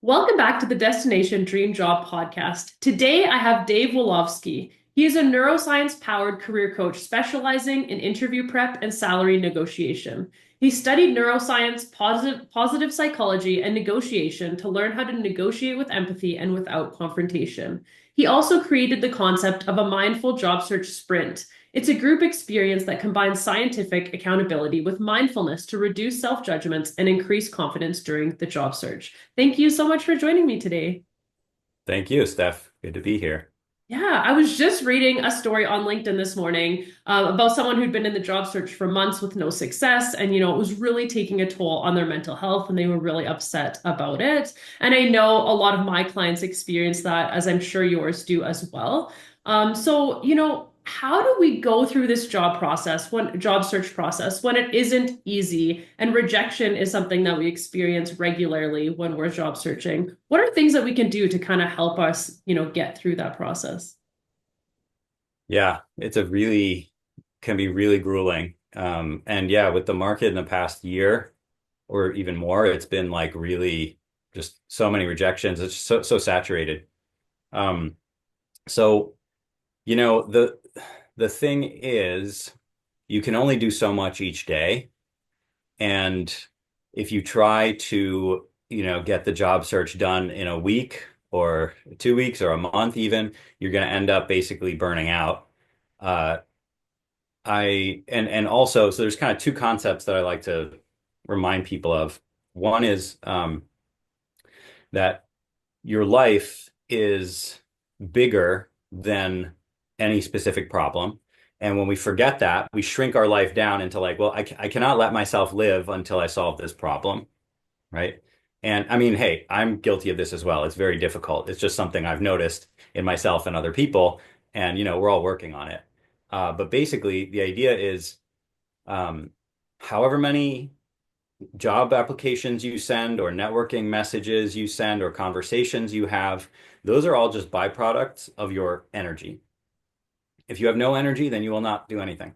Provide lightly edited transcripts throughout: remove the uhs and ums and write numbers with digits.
Welcome back to the Destination Dream Job podcast. Today I have Dave Wolovsky. He is a neuroscience powered career coach specializing in interview prep and salary negotiation. He studied neuroscience, positive psychology, and negotiation to learn how to negotiate with empathy and without confrontation. He also created the concept of a mindful job search sprint. It's a group experience that combines scientific accountability with mindfulness to reduce self-judgments and increase confidence during the job search. Thank you so much for joining me today. Thank you, Steph. Good to be here. Yeah, I was just reading a story on LinkedIn this morning about someone who'd been in the job search for months with no success. And, it was really taking a toll on their mental health and they were really upset about it. And I know a lot of my clients experience that, as I'm sure yours do as well. How do we go through this job search process when it isn't easy and rejection is something that we experience regularly when we're job searching? What are things that we can do to kind of help us, get through that process? Yeah, it's can be really grueling. And yeah, with the market in the past year or even more, it's been like really just so many rejections. It's so saturated. Um, so, you know, the thing is you can only do so much each day. And if you try to, get the job search done in a week or 2 weeks or a month even, you're going to end up basically burning out. Uh, and also, so there's kind of two concepts that I like to remind people of. One is that your life is bigger than any specific problem. And when we forget that, we shrink our life down into like, well, I cannot let myself live until I solve this problem, right? And I mean, hey, I'm guilty of this as well. It's very difficult. It's just something I've noticed in myself and other people, and we're all working on it. But basically, the idea is, um, however many job applications you send, or networking messages you send, or conversations you have, those are all just byproducts of your energy. If you have no energy, then you will not do anything.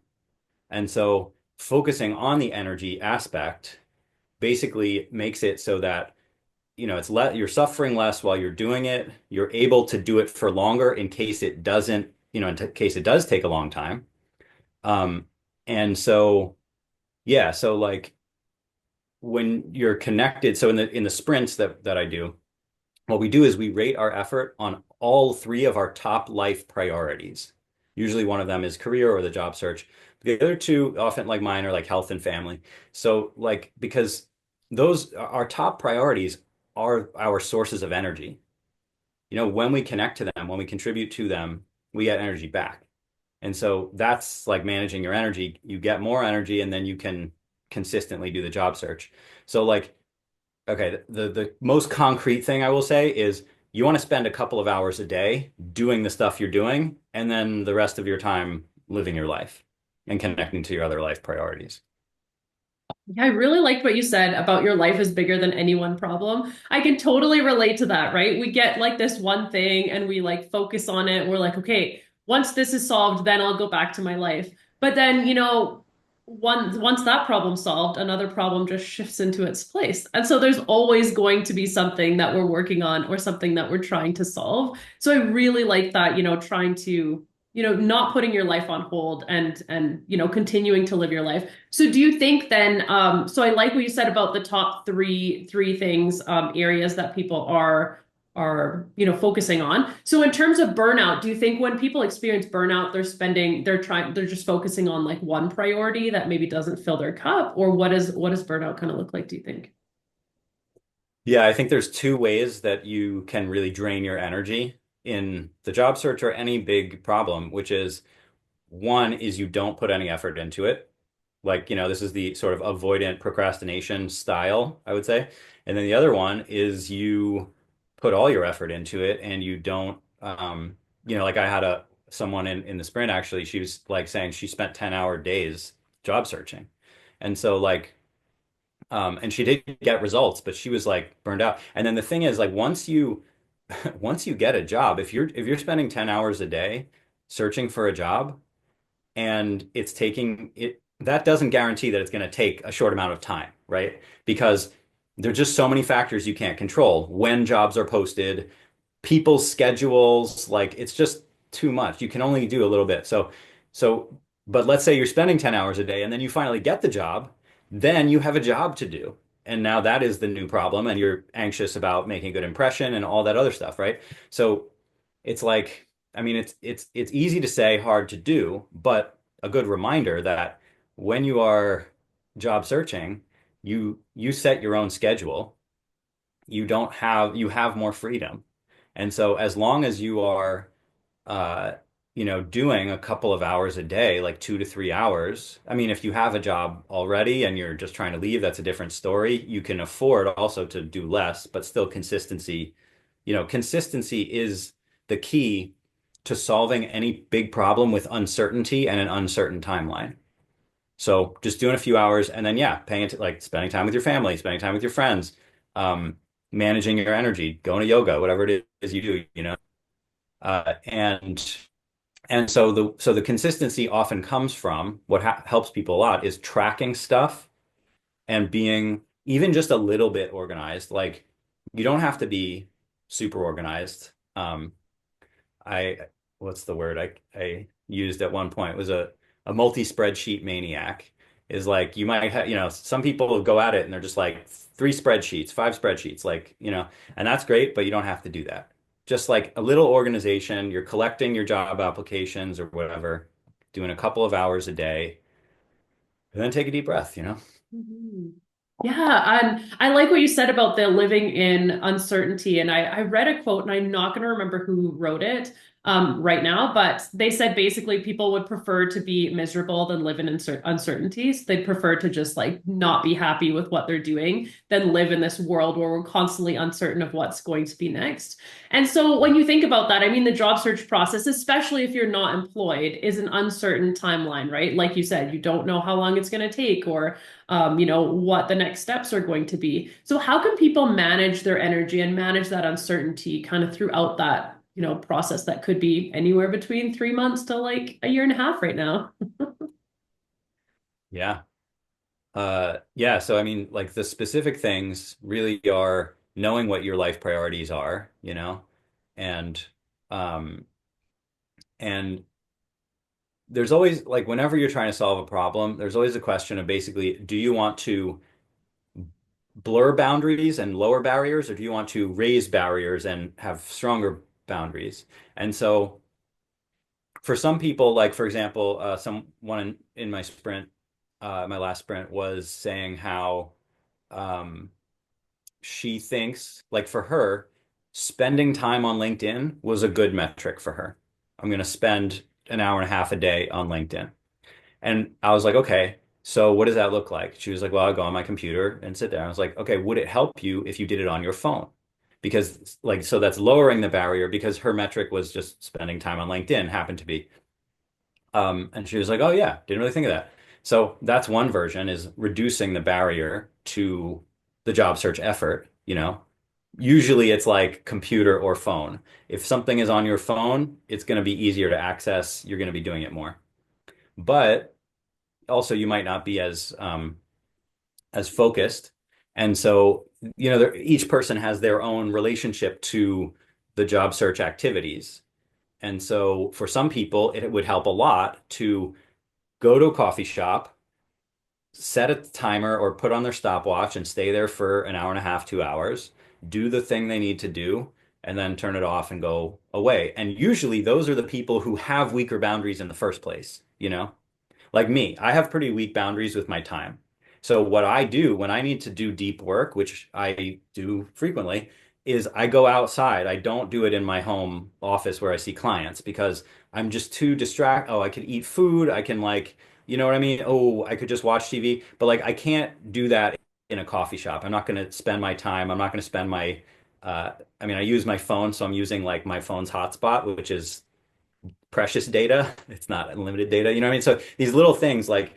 And so, focusing on the energy aspect basically makes it so that you're suffering less while you're doing it. You're able to do it for longer in case it doesn't, in case it does take a long time. Um, and so yeah, so like when you're connected, so in the sprints that I do, what we do is we rate our effort on all three of our top life priorities. Usually one of them is career or the job search. The other two, often like mine, are like health and family. So like because those our top priorities are our sources of energy. When we connect to them, when we contribute to them, we get energy back. And so that's like managing your energy. You get more energy and then you can consistently do the job search. So like, okay, the most concrete thing I will say is you want to spend a couple of hours a day doing the stuff you're doing, and then the rest of your time living your life and connecting to your other life priorities. Yeah, I really liked what you said about your life is bigger than any one problem. I can totally relate to that, right? We get like this one thing and we like focus on it. We're like, okay, once this is solved, then I'll go back to my life. But then, once that problem's solved, another problem just shifts into its place. And so there's always going to be something that we're working on or something that we're trying to solve. So I really like that, trying to not putting your life on hold and continuing to live your life. So do you think then, so I like what you said about the top three things, areas that people are focusing on. So in terms of burnout, do you think when people experience burnout, they're just focusing on like one priority that maybe doesn't fill their cup? Or what does burnout kind of look like, do you think? Yeah, I think there's two ways that you can really drain your energy in the job search or any big problem, which is one is you don't put any effort into it. Like, this is the sort of avoidant procrastination style, I would say. And then the other one is you put all your effort into it and you don't, like I had someone in the sprint actually, she was like saying she spent 10-hour days job searching. And so like, and she did get results, but she was like burned out. And then the thing is like once you get a job, if you're spending 10 hours a day searching for a job, and it's taking it, that doesn't guarantee that it's going to take a short amount of time, right? Because there's just so many factors you can't control. When jobs are posted, people's schedules, like it's just too much. You can only do a little bit. But let's say you're spending 10 hours a day and then you finally get the job, then you have a job to do. And now that is the new problem, and you're anxious about making a good impression and all that other stuff, right? So it's like, I mean, it's easy to say, hard to do, but a good reminder that when you are job searching, you set your own schedule. You have more freedom. And so as long as you are uh, doing a couple of hours a day, like 2 to 3 hours. I mean, if you have a job already and you're just trying to leave, that's a different story. You can afford also to do less, but still consistency. Consistency is the key to solving any big problem with uncertainty and an uncertain timeline. So just doing a few hours and then, yeah, paying it, like spending time with your family, spending time with your friends, um, managing your energy, going to yoga, whatever it is you do, uh, and and so the consistency often comes from what ha helps people a lot is tracking stuff and being even just a little bit organized. Like you don't have to be super organized. I what's the word I used at one point was a multi-spreadsheet maniac. Is like you might have, some people go at it and they're just like 3 spreadsheets, 5 spreadsheets, like, and that's great, but you don't have to do that. Just like a little organization, you're collecting your job applications or whatever, doing a couple of hours a day, and then take a deep breath. Mhm. Yeah, and I like what you said about the living in uncertainty. And I read a quote, and I'm not going to remember who wrote it right now, but they said basically people would prefer to be miserable than live in uncertainties. They'd prefer to just like not be happy with what they're doing than live in this world where we're constantly uncertain of what's going to be next. And so when you think about that, I mean, the job search process, especially if you're not employed, is an uncertain timeline, right? Like you said, you don't know how long it's going to take or what the next steps are going to be. So how can people manage their energy and manage that uncertainty kind of throughout that, process that could be anywhere between 3 months to like a year and a half right now? Yeah. Yeah, so I mean, like the specific things really are knowing what your life priorities are, and um and there's always like whenever you're trying to solve a problem, there's always a question of basically, do you want to blur boundaries and lower barriers, or do you want to raise barriers and have stronger boundaries? And so for some people, like for example, someone in my sprint, my last sprint was saying how um she thinks, like for her, spending time on LinkedIn was a good metric for her. I'm going to spend an hour and a half a day on LinkedIn. And I was like, okay, so what does that look like? She was like, well, I'll go on my computer and sit there. I was like, okay, would it help you if you did it on your phone? Because like, so that's lowering the barrier because her metric was just spending time on LinkedIn happened to be. And she was like, oh yeah, didn't really think of that. So that's one version is reducing the barrier to the job search effort. Usually it's like computer or phone. If something is on your phone, it's going to be easier to access. You're going to be doing it more. But also you might not be as focused. And so, each person has their own relationship to the job search activities. And so for some people, it would help a lot to go to a coffee shop, set a timer or put on their stopwatch and stay there for an hour and a half, 2 hours, do the thing they need to do, and then turn it off and go away. And usually those are the people who have weaker boundaries in the first place. Like me, I have pretty weak boundaries with my time. So what I do when I need to do deep work, which I do frequently, is I go outside. I don't do it in my home office where I see clients because I'm just too distracted. Oh, I could eat food. I can like, you know what I mean? Oh, I could just watch TV, but like I can't do that in a coffee shop. I'm not going to spend my time. I'm not going to spend my uh I mean, I use my phone, so I'm using like my phone's hotspot, which is precious data. It's not unlimited data. You know what I mean? So these little things like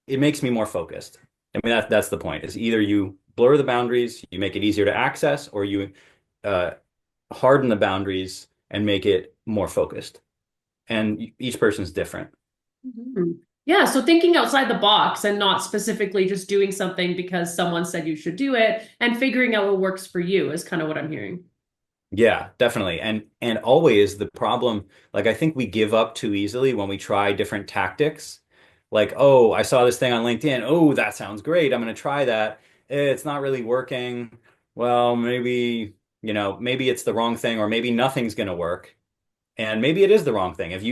it makes me more focused. I mean that's the point. Is either you blur the boundaries, you make it easier to access, or you uh, harden the boundaries and make it more focused. And each person's different. Mhm. Yeah, so thinking outside the box and not specifically just doing something because someone said you should do it and figuring out what works for you is kind of what I'm hearing. Yeah, definitely. And always the problem, like I think we give up too easily when we try different tactics. Like, oh, I saw this thing on LinkedIn. Oh, that sounds great. I'm going to try that. It's not really working. Well, maybe, maybe it's the wrong thing or maybe nothing's going to work. And maybe it is the wrong thing. If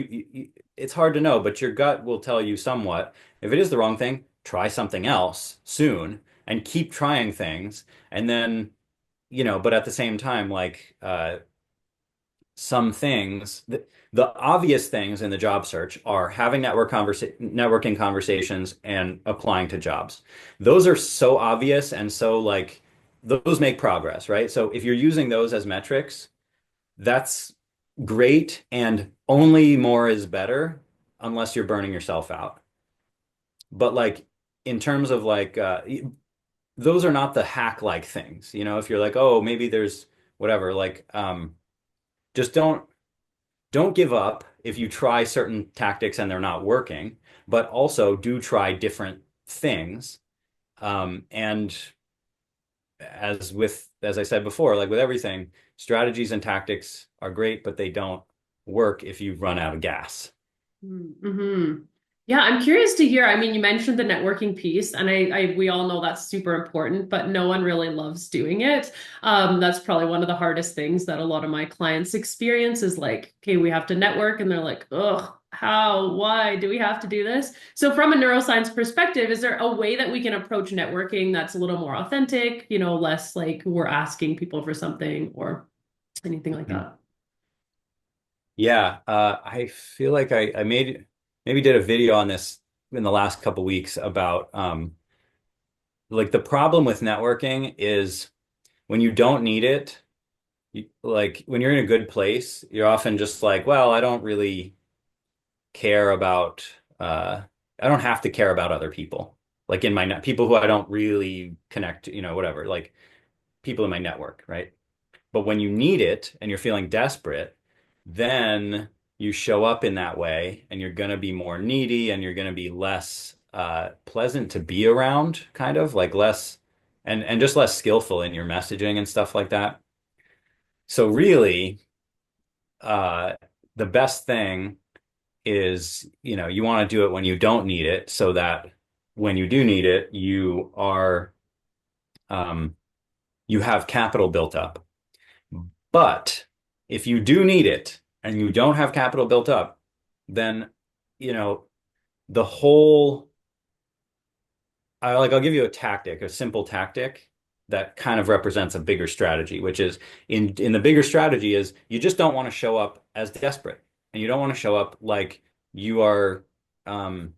it's hard to know, but your gut will tell you somewhat. If it is the wrong thing, try something else soon and keep trying things. And then, but at the same time, like, some things, the obvious things in the job search are having networking conversations and applying to jobs. Those are so obvious and so like those make progress, right? So if you're using those as metrics, that's great and only more is better unless you're burning yourself out. But like in terms of like those are not the hack like things. If you're like, oh, maybe there's whatever, like just don't give up if you try certain tactics and they're not working, but also do try different things. And as I said before, like with everything, strategies and tactics are great, but they don't work if you run out of gas. Mm-hmm. Yeah, I'm curious to hear. I mean, you mentioned the networking piece, and we all know that's super important, but no one really loves doing it. That's probably one of the hardest things that a lot of my clients experience is like, okay, we have to network, and they're like, ugh, how, why do we have to do this? So, from a neuroscience perspective, is there a way that we can approach networking that's a little more authentic, less like we're asking people for something or anything like Mhm. that? Yeah, I feel like I maybe did a video on this in the last couple weeks about like the problem with networking is when you don't need it, like when you're in a good place, you're often just like, well, I don't really care about I don't have to care about other people. Like in my net people who I don't really connect, whatever, like people in my network, right? But when you need it and you're feeling desperate, then you show up in that way and you're going to be more needy and you're going to be less pleasant to be around, kind of like less and just less skillful in your messaging and stuff like that. So really, uh, the best thing is, you want to do it when you don't need it so that when you do need it, um, you have capital built up. But if you do need it and you don't have capital built up, then, you know, the whole, I'll give you a tactic, a simple tactic that kind of represents a bigger strategy, which is in the bigger strategy is you just don't want to show up as desperate and you don't want to show up like you are, um,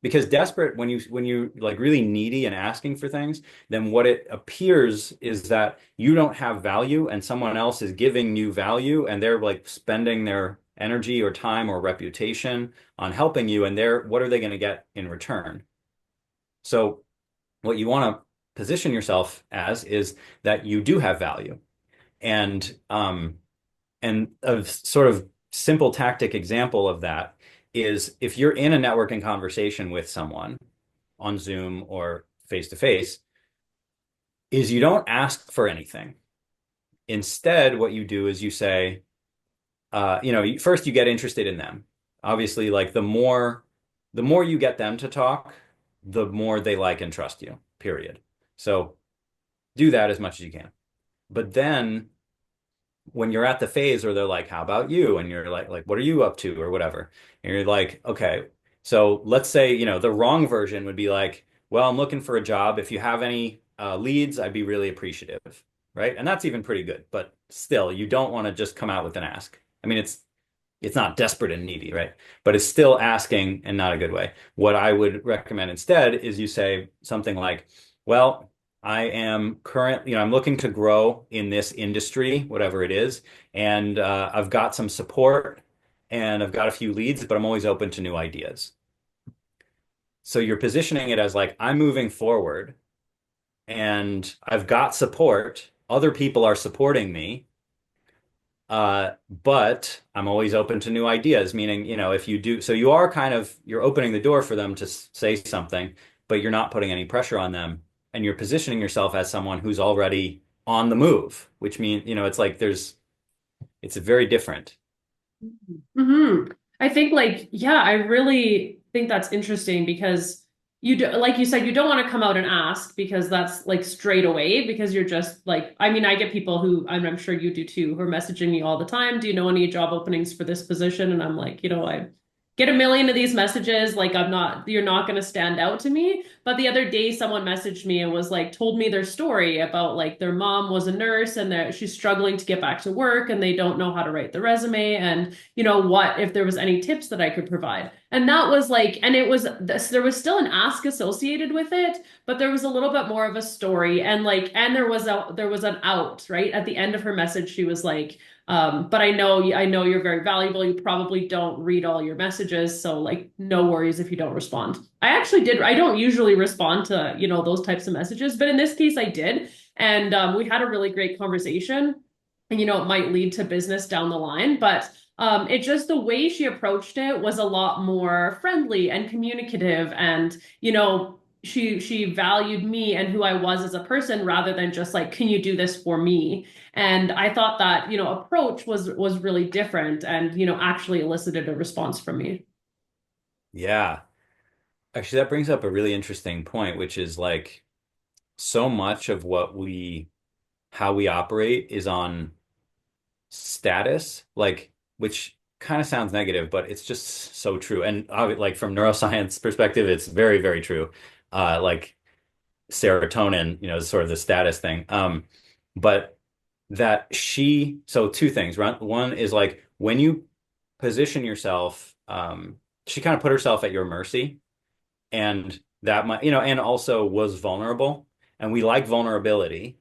because desperate when you like really needy and asking for things, then what it appears is that you don't have value and someone else is giving you value and they're like spending their energy or time or reputation on helping you and what are they going to get in return? So what you want to position yourself as is that you do have value. And a sort of simple tactic example of that is if you're in a networking conversation with someone on Zoom or face to face, is you don't ask for anything. Instead, what you do is you say, first you get interested in them. Obviously, like the more you get them to talk, the more they like and trust you, period. So do that as much as you can. But then when you're at the phase where they're like, how about you? And you're like, what are you up to or whatever? And you're like, okay, so let's say, the wrong version would be like, well, I'm looking for a job. If you have any leads, I'd be really appreciative, right? And that's even pretty good, but still, you don't want to just come out with an ask. I mean, it's not desperate and needy, right? But it's still asking and not a good way. What I would recommend instead is you say something like, well, I am I'm looking to grow in this industry, whatever it is, and I've got some support and I've got a few leads, but I'm always open to new ideas. So you're positioning it as like, I'm moving forward and I've got support. Other people are supporting me. But I'm always open to new ideas, meaning, if you do, so you are kind of, you're opening the door for them to say something, but you're not putting any pressure on them. And you're positioning yourself as someone who's already on the move, which means, it's like it's very different. Hmm. I think like, yeah, I really think that's interesting because you do, like you said, you don't want to come out and ask because that's like straight away because you're just like, I mean, I get people who I'm sure you do too, who are messaging me all the time. Do you know any job openings for this position? And I'm like, I get a million of these messages. Like you're not going to stand out to me. But the other day, someone messaged me and was like, told me their story about like their mom was a nurse and that she's struggling to get back to work and they don't know how to write the resume. And what if there was any tips that I could provide. And that was like, and it was this, there was still an ask associated with it, but there was a little bit more of a story. And like, and there was an out, right? At the end of her message, she was like, but I know you're very valuable. You probably don't read all your messages. So like, no worries if you don't respond. I don't usually respond to, those types of messages, but in this case I did. And we had a really great conversation and it might lead to business down the line, but it just the way she approached it was a lot more friendly and communicative, and she valued me and who I was as a person rather than just like, can you do this for me? And I thought that approach was really different, and actually elicited a response from me. Yeah. Actually, that brings up a really interesting point, which is like so much of how we operate is on status, like, which kind of sounds negative, but it's just so true. And like from neuroscience perspective, it's very, very true. Like serotonin, is sort of the status thing. But so two things, right? One is like when you position yourself, she kind of put herself at your mercy, and that might, and also was vulnerable. And we like vulnerability,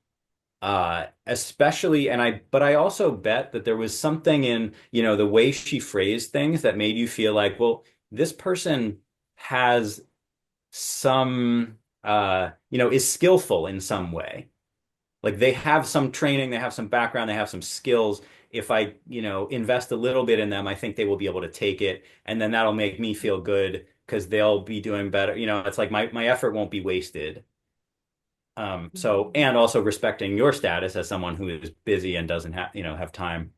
especially, but I also bet that there was something in, the way she phrased things that made you feel like, well, this person has is skillful in some way. Like they have some training, they have some background, they have some skills. If I, invest a little bit in them, I think they will be able to take it. And then that'll make me feel good because they'll be doing better. It's like my effort won't be wasted. And also respecting your status as someone who is busy and doesn't have time.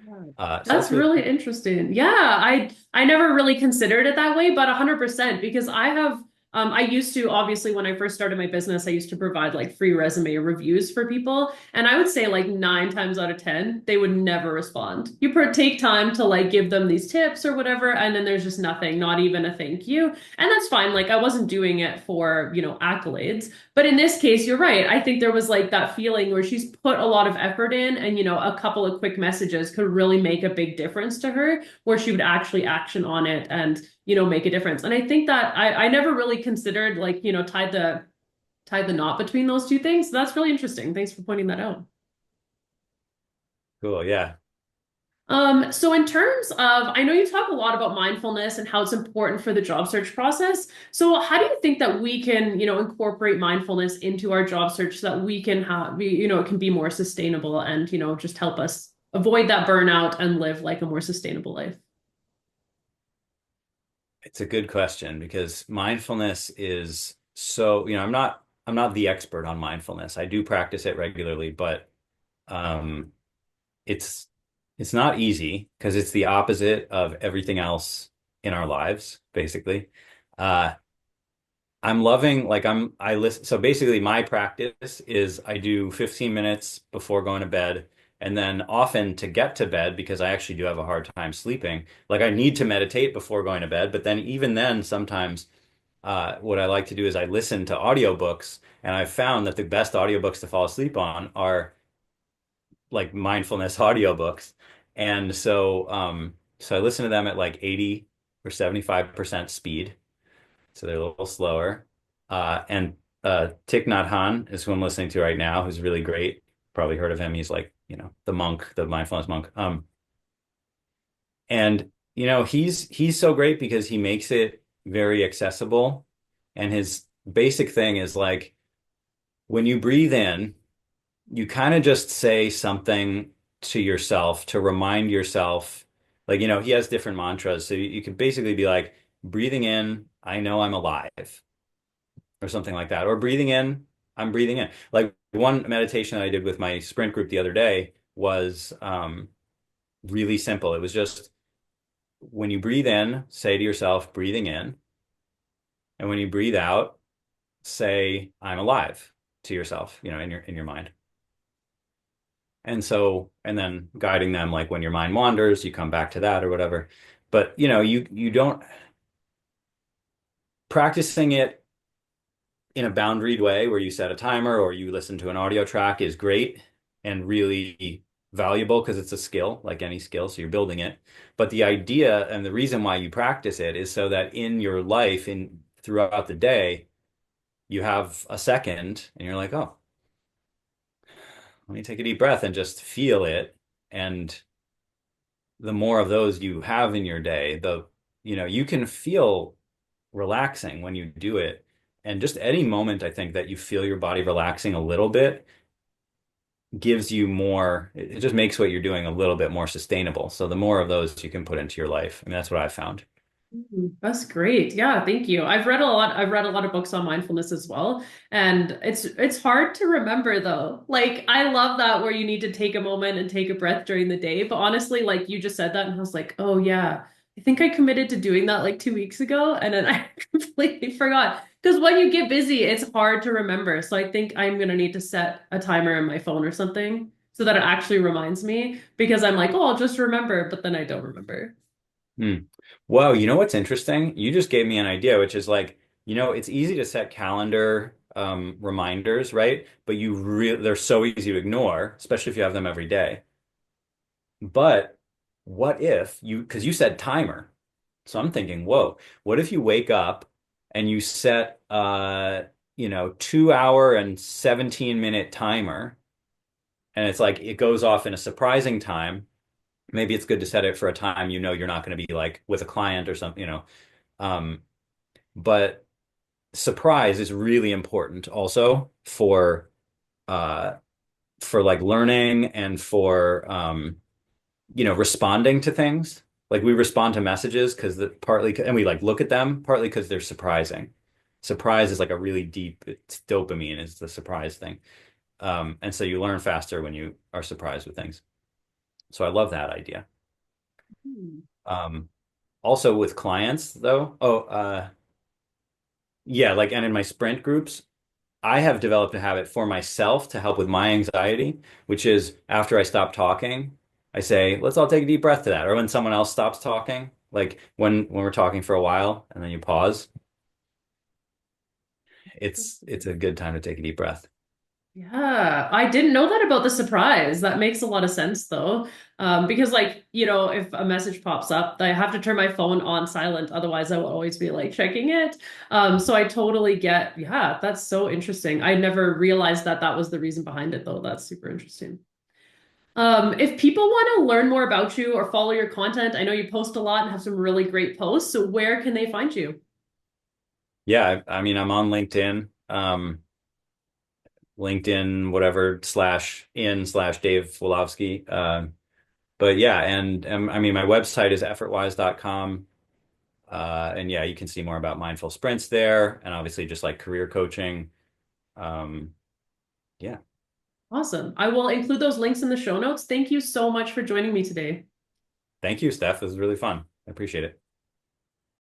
So That's that's really really interesting. Yeah, I never really considered it that way, but 100% because I used to, obviously when I first started my business, I used to provide like free resume reviews for people, and I would say like 9 times out of 10 they would never respond. Take time to like give them these tips or whatever, and then there's just nothing, not even a thank you. And that's fine. Like I wasn't doing it for, accolades. But in this case, you're right. I think there was like that feeling where she's put a lot of effort in, and a couple of quick messages could really make a big difference to her, where she would actually action on it and make a difference. And I think that I never really considered like tied the knot between those two things. So that's really interesting. Thanks for pointing that out. cool. Yeah. So in terms of, I know you talk a lot about mindfulness and how it's important for the job search process. So how do you think that we can, incorporate mindfulness into our job search so that we can it can be more sustainable and, just help us avoid that burnout and live like a more sustainable life? It's a good question because mindfulness is so, I'm not the expert on mindfulness. I do practice it regularly, but um it's it's not easy because it's the opposite of everything else in our lives, basically. Uh I'm loving like I listen, so basically my practice is I do 15 minutes before going to bed, and then often to get to bed because I actually do have a hard time sleeping. Like I need to meditate before going to bed, but then even then sometimes what I like to do is I listen to audiobooks, and I've found that the best audiobooks to fall asleep on are like mindfulness audiobooks. And so I listen to them at like 80 or 75% speed. So they're a little slower. And Thich Nhat Hanh is who I'm listening to right now, who's really great. Probably heard of him. He's like, the monk, the mindfulness monk. And he's so great because he makes it very accessible. And his basic thing is like when you breathe in, you kind of just say something to yourself to remind yourself, like, he has different mantras. So you could basically be like, breathing in, I know I'm alive, or something like that. Or breathing in, I'm breathing in. Like one meditation that I did with my sprint group the other day was really simple. It was just when you breathe in, say to yourself, breathing in. And when you breathe out, say, I'm alive to yourself, in your mind. And then guiding them, like when your mind wanders, you come back to that or whatever. But you don't practicing it in a boundaried way where you set a timer or you listen to an audio track is great and really valuable because it's a skill, like any skill, so you're building it. But the idea and the reason why you practice it is so that in your life, in throughout the day, you have a second and you're like, oh, let me take a deep breath and just feel it. And the more of those you have in your day, you can feel relaxing when you do it. And just any moment, I think, that you feel your body relaxing a little bit gives you more, it just makes what you're doing a little bit more sustainable. So the more of those you can put into your life. I mean, that's what I've found. That's great. Yeah, thank you. I've read a lot of books on mindfulness as well, and it's hard to remember though. Like I love that where you need to take a moment and take a breath during the day, but honestly, like you just said that and I was like, "Oh yeah, I think I committed to doing that like 2 weeks ago," and then I completely forgot. Because when you get busy, it's hard to remember. So I think I'm gonna need to set a timer on my phone or something so that it actually reminds me because I'm like, "Oh, I'll just remember," but then I don't remember. Hmm. Well, you know what's interesting? You just gave me an idea, which is like, it's easy to set calendar reminders, right? But they're so easy to ignore, especially if you have them every day. But what if because you said timer. So I'm thinking, whoa, what if you wake up and you set 2 hour and 17-minute timer, and it's like it goes off in a surprising time. Maybe it's good to set it for a time you're not going to be like with a client or something. Um, but surprise is really important also uh for like learning and for responding to things. Like we respond to messages because and we like look at them partly because they're surprising. Surprise is like a really deep, it's dopamine is the surprise thing. And so you learn faster when you are surprised with things. So I love that idea. Hmm. Um, Also with clients though, yeah, like, and in my sprint groups, I have developed a habit for myself to help with my anxiety, which is after I stop talking, I say, let's all take a deep breath to that. Or when someone else stops talking, like when we're talking for a while and then you pause, it's a good time to take a deep breath. Yeah, I didn't know that about the surprise. That makes a lot of sense though. Because like, if a message pops up, I have to turn my phone on silent, otherwise I will always be like checking it. So I totally get, yeah, that's so interesting. I never realized that that was the reason behind it though. That's super interesting. If people want to learn more about you or follow your content, I know you post a lot and have some really great posts. So where can they find you? Yeah, I mean, I'm on LinkedIn, LinkedIn, whatever, /in/ Dave Wolovsky. But yeah, and I mean, my website is effortwise.com. And yeah, you can see more about mindful sprints there and obviously just like career coaching. Um, yeah. Awesome. I will include those links in the show notes. Thank you so much for joining me today. Thank you, Steph. This was really fun. I appreciate it.